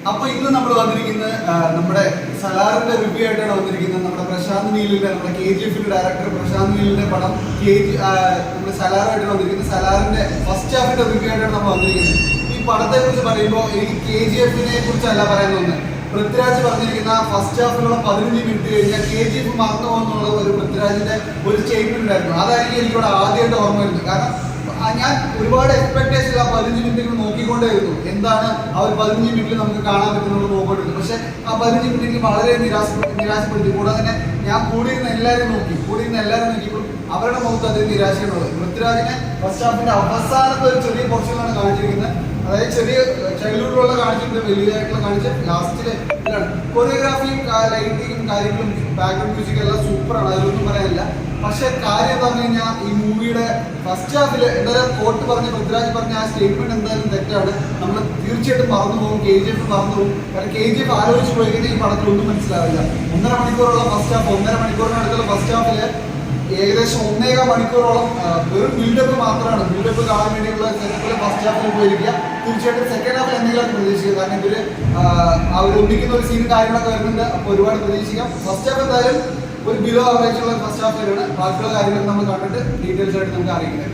അപ്പൊ ഇന്ന് നമ്മൾ വന്നിരിക്കുന്നത് നമ്മുടെ സലാറിന്റെ റിവ്യൂ ആയിട്ടാണ് വന്നിരിക്കുന്നത്. നമ്മുടെ പ്രശാന്ത് നീലിന്റെ, നമ്മുടെ KGF ഡയറക്ടർ പ്രശാന്ത് നീലിന്റെ പടം നമ്മുടെ സലാറായിട്ടാണ് വന്നിരിക്കുന്നത്. സലാറിന്റെ ഫസ്റ്റ് ഹാഫിന്റെ റിവ്യൂ ആയിട്ടാണ് നമ്മൾ വന്നിരിക്കുന്നത്. ഈ പടത്തെ കുറിച്ച് പറയുമ്പോൾ എനിക്ക് KGF കുറിച്ചല്ല പറയാൻ തോന്നുന്നത്. പൃഥ്വിരാജ് പറഞ്ഞിരിക്കുന്ന ഫസ്റ്റ് ഹാഫിലുള്ള 15 മിനിറ്റ് കഴിഞ്ഞാൽ KGF മറന്നു പോകുന്നുള്ള ഒരു പൃഥ്വിരാജിന്റെ ഒരു സ്റ്റേറ്റ്മെന്റ് ഉണ്ടായിരുന്നു. അതായിരിക്കും എനിക്കിവിടെ ആദ്യമായിട്ട് ഓർമ്മ വരുന്നത്. കാരണം ഞാൻ ഒരുപാട് എക്സ്പെക്ടേഷൻ ആ 15 മിനിറ്റ് നോക്കിക്കൊണ്ടേയിരുന്നു. എന്താണ് ആ ഒരു 15 മിനിറ്റിൽ നമുക്ക് കാണാൻ പറ്റുന്നത് നോക്കിയിട്ടുണ്ട്. പക്ഷെ ആ 15 മിനിറ്റ് വളരെ നിരാശപ്പെടുത്തി. കൂടാതെ തന്നെ ഞാൻ കൂടിയിരുന്ന എല്ലാവരും നോക്കിയപ്പോൾ അവരുടെ മുഖത്ത് അതേ നിരാശയുള്ളത്. പൃഥ്വിരാജിനെ ഫസ്റ്റ് ഹാഫിന്റെ അവസാനത്തെ ഒരു ചെറിയ പോർഷനിലാണ് കാണിച്ചിരിക്കുന്നത്. അതായത് ചെറിയ ചൈൽഡ്ഹുഡിലുള്ള കാണിച്ചിട്ടുണ്ട്, വലിയതായിട്ടുള്ള കാണിച്ച ലാസ്റ്റില് ഇതാണ്. കൊറിയോഗ്രാഫിയും ലൈറ്റിങ്ങും കാര്യങ്ങളും ബാക്ക്ഗ്രൗണ്ട് മ്യൂസിക് എല്ലാം സൂപ്പറാണ്, അതിലൊന്നും പറയാനില്ല. പക്ഷെ കാര്യം എന്ന് പറഞ്ഞു കഴിഞ്ഞാൽ ഈ മൂവിയുടെ ഫസ്റ്റ് ഹാഫിൽ എന്തായാലും കോട്ട് പറഞ്ഞ പൃഥ്വിരാജ് പറഞ്ഞ ആ സ്റ്റേറ്റ്മെന്റ് എന്തായാലും തെറ്റാണ്. നമ്മൾ തീർച്ചയായിട്ടും മറന്നു പോകും, KGF മറന്നു പോകും. കാരണം KGF ആലോചിച്ച് പോയി കഴിഞ്ഞാൽ ഈ പടത്തിൽ ഒന്നും മനസ്സിലാവില്ല. 1.5 മണിക്കൂറുള്ള ഫസ്റ്റ് ഹാഫ്, 1.5 മണിക്കൂറിനടുത്തുള്ള ഫസ്റ്റ് ഹാഫില് ഏകദേശം 1.25 മണിക്കൂറോളം വെറും ബിൽഡപ്പ് മാത്രമാണ്. ബിൽഡപ്പ് കാണാൻ വേണ്ടിയുള്ള സെറ്റപ്പിൽ ഫസ്റ്റ് ഹാഫിൽ പോയിരിക്കുക. തീർച്ചയായിട്ടും സെക്കൻഡ് ഹാഫിൽ എന്തെങ്കിലും പ്രതീക്ഷിക്കുക. കാരണം ഇവര് ആ ഒരു ഒന്നിക്കുന്ന ഒരു സീനും കാര്യങ്ങളൊക്കെ വരുന്നുണ്ട്. അപ്പോൾ ഒരുപാട് പ്രതീക്ഷിക്കാം. ഫസ്റ്റ് ഹാഫ് എന്തായാലും ഒരു ബിലോ ആവറേജ് ഉള്ള ഫസ്റ്റ് ഹാഫ് വരെയാണ്. ബാക്കിയുള്ള കാര്യങ്ങൾ നമ്മൾ കണ്ടിട്ട് ഡീറ്റെയിൽസ് ആയിട്ട് നമുക്ക് അറിയിക്കുന്നത്.